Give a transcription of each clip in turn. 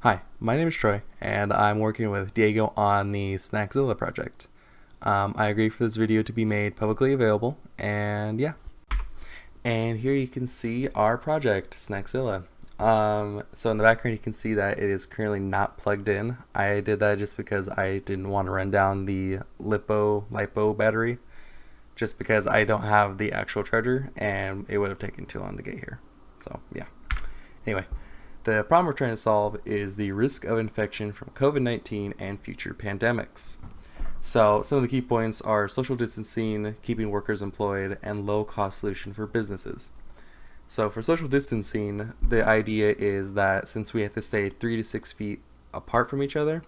Hi, my name is Troy, and I'm working with Diego on the Snackzilla project. I agree for this video to be made publicly available, and yeah. And here you can see our project, Snackzilla. So in the background you can see that it is currently not plugged in. I did that just because I didn't want to run down the LiPo battery, just because I don't have the actual charger, and it would have taken too long to get here. So yeah. Anyway. The problem we're trying to solve is the risk of infection from COVID-19 and future pandemics. So some of the key points are social distancing, keeping workers employed, and low-cost solution for businesses. So for social distancing, the idea is that since we have to stay 3 to 6 feet apart from each other,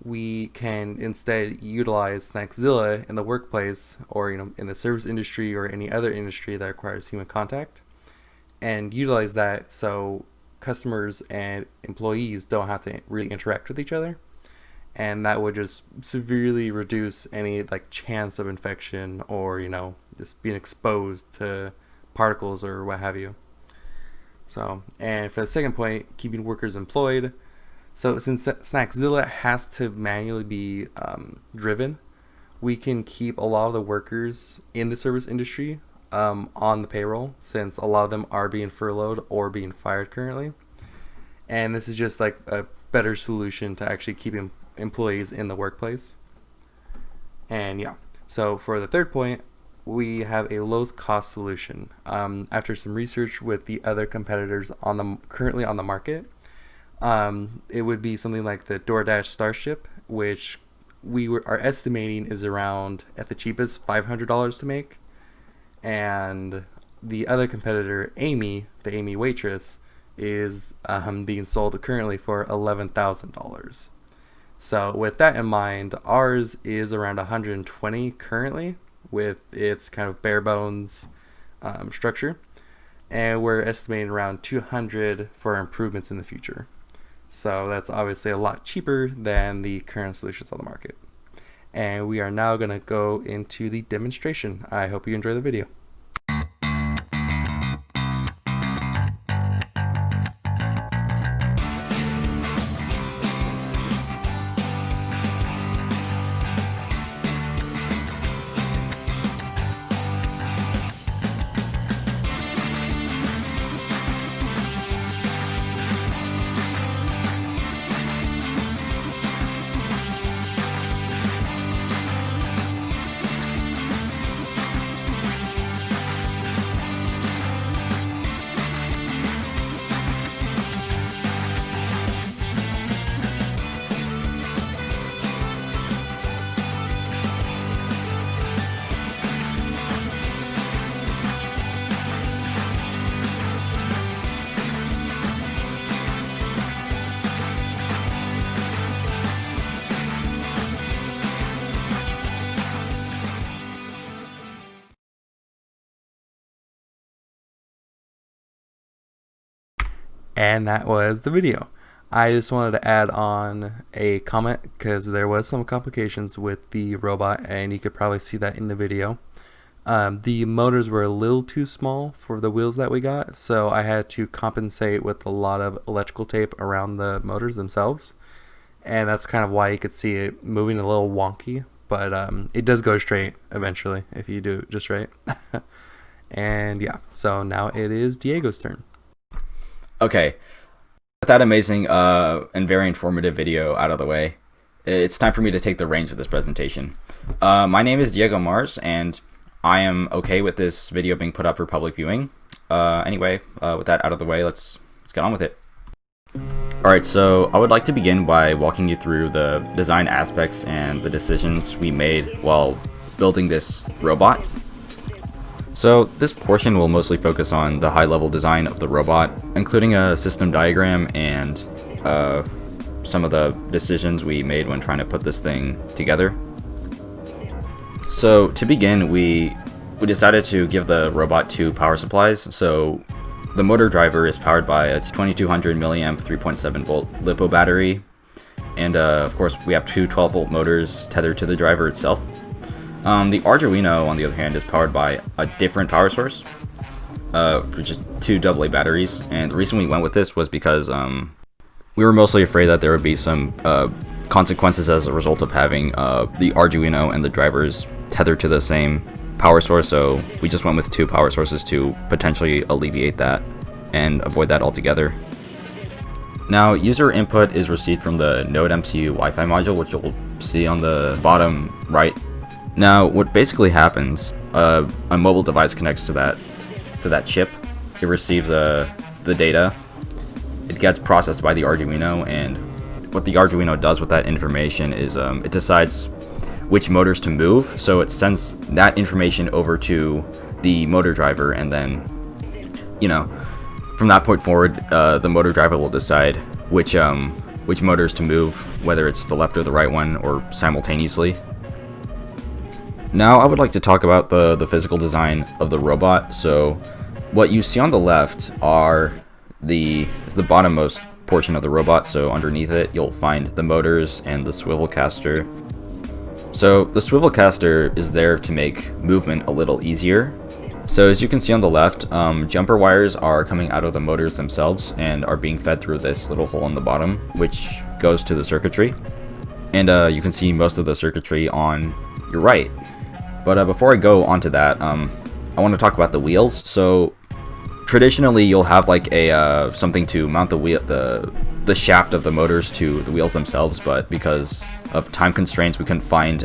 we can instead utilize Snackzilla in the workplace or in the service industry or any other industry that requires human contact, and utilize that so customers and employees don't have to really interact with each other, and that would just severely reduce any chance of infection or just being exposed to particles or what have you. So, and for the second point, keeping workers employed. So since Snackzilla has to manually be driven, we can keep a lot of the workers in the service industry on the payroll, since a lot of them are being furloughed or being fired currently. And this is just like a better solution to actually keeping employees in the workplace. And yeah, so for the third point, we have a lowest cost solution. After some research with the other competitors currently on the market, it would be something like the DoorDash Starship, which we are estimating is around, at the cheapest, $500 to make. And the other competitor, Amy, the Amy waitress, is being sold currently for $11,000. So with that in mind, ours is around 120 currently with its kind of bare bones structure, and we're estimating around 200 for improvements in the future. So that's obviously a lot cheaper than the current solutions on the market. And we are now going to go into the demonstration. I hope you enjoy the video. And that was the video. I just wanted to add on a comment because there was some complications with the robot, and you could probably see that in the video. The motors were a little too small for the wheels that we got, so I had to compensate with a lot of electrical tape around the motors themselves, and that's kind of why you could see it moving a little wonky, but it does go straight eventually if you do it just right. And yeah, so now it is Diego's turn. Okay, with that amazing and very informative video out of the way, it's time for me to take the reins of this presentation. My name is Diego Marrs, and I am okay with this video being put up for public viewing. Anyway, with that out of the way, let's get on with it. Alright, so I would like to begin by walking you through the design aspects and the decisions we made while building this robot. So this portion will mostly focus on the high-level design of the robot, including a system diagram and some of the decisions we made when trying to put this thing together. So to begin, we decided to give the robot two power supplies. So the motor driver is powered by a 2200 milliamp 3.7 volt LiPo battery, and of course we have two 12 volt motors tethered to the driver itself. The Arduino, on the other hand, is powered by a different power source, which is two AA batteries. And the reason we went with this was because We were mostly afraid that there would be some consequences as a result of having the Arduino and the drivers tethered to the same power source, so we just went with 2 power sources to potentially alleviate that and avoid that altogether. Now, user input is received from the Node MCU Wi-Fi module, which you'll see on the bottom right. Now, what basically happens, a mobile device connects to that chip. It receives the data. It gets processed by the Arduino, and what the Arduino does with that information is it decides which motors to move. So it sends that information over to the motor driver, and then, from that point forward, the motor driver will decide which motors to move, whether it's the left or the right one, or simultaneously. Now I would like to talk about the physical design of the robot. So what you see on the left is the bottommost portion of the robot. So underneath it you'll find the motors and the swivel caster. So the swivel caster is there to make movement a little easier. So as you can see on the left, jumper wires are coming out of the motors themselves and are being fed through this little hole on the bottom, which goes to the circuitry. And you can see most of the circuitry on your right. But before I go on to that, I want to talk about the wheels. So traditionally you'll have like a something to mount the shaft of the motors to the wheels themselves, but because of time constraints we couldn't find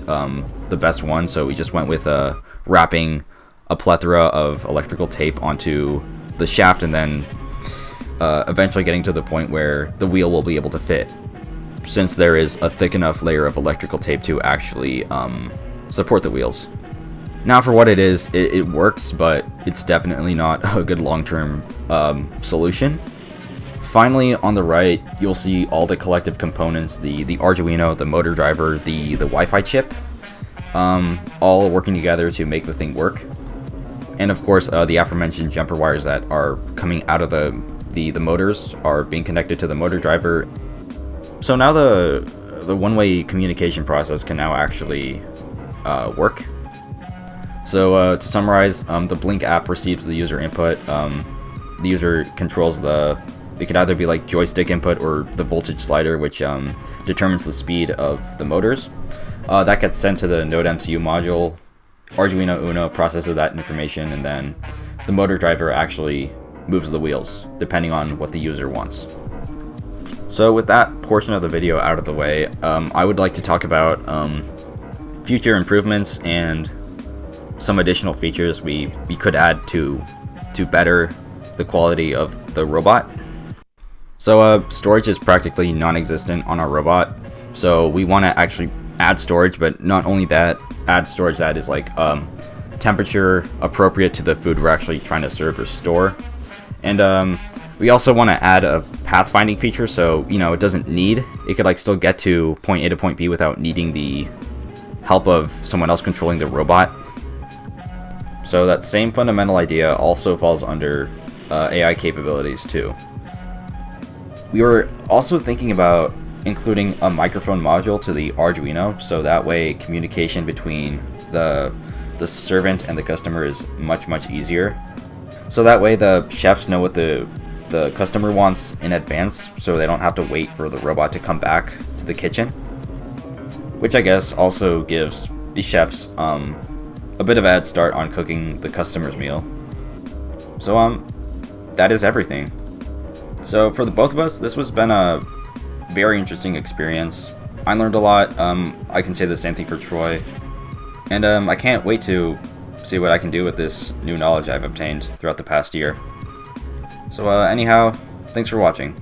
the best one, so we just went with wrapping a plethora of electrical tape onto the shaft, and then eventually getting to the point where the wheel will be able to fit, since there is a thick enough layer of electrical tape to actually support the wheels. Now for what it is, it works, but it's definitely not a good long-term solution. Finally, on the right, you'll see all the collective components, the Arduino, the motor driver, the Wi-Fi chip, all working together to make the thing work. And of course, the aforementioned jumper wires that are coming out of the motors are being connected to the motor driver. So now the one-way communication process can now actually work. So to summarize, the Blink app receives the user input. The user controls it could either be like joystick input or the voltage slider, which determines the speed of the motors. That gets sent to the Node MCU module. Arduino Uno processes that information, and then the motor driver actually moves the wheels, depending on what the user wants. So with that portion of the video out of the way, I would like to talk about future improvements and some additional features we could add to better the quality of the robot. So storage is practically non-existent on our robot, so we want to actually add storage, but not only that, add storage that is like temperature appropriate to the food we're actually trying to serve or store. And we also want to add a pathfinding feature, so it could like still get to point A to point B without needing the help of someone else controlling the robot. So that same fundamental idea also falls under AI capabilities too. We were also thinking about including a microphone module to the Arduino, so that way communication between the servant and the customer is much easier. So that way the chefs know what the customer wants in advance, so they don't have to wait for the robot to come back to the kitchen, which I guess also gives the chefs a bit of a head start on cooking the customer's meal. So that is everything. So for the both of us, this has been a very interesting experience. I learned a lot. I can say the same thing for Troy, and I can't wait to see what I can do with this new knowledge I've obtained throughout the past year. So anyhow, thanks for watching.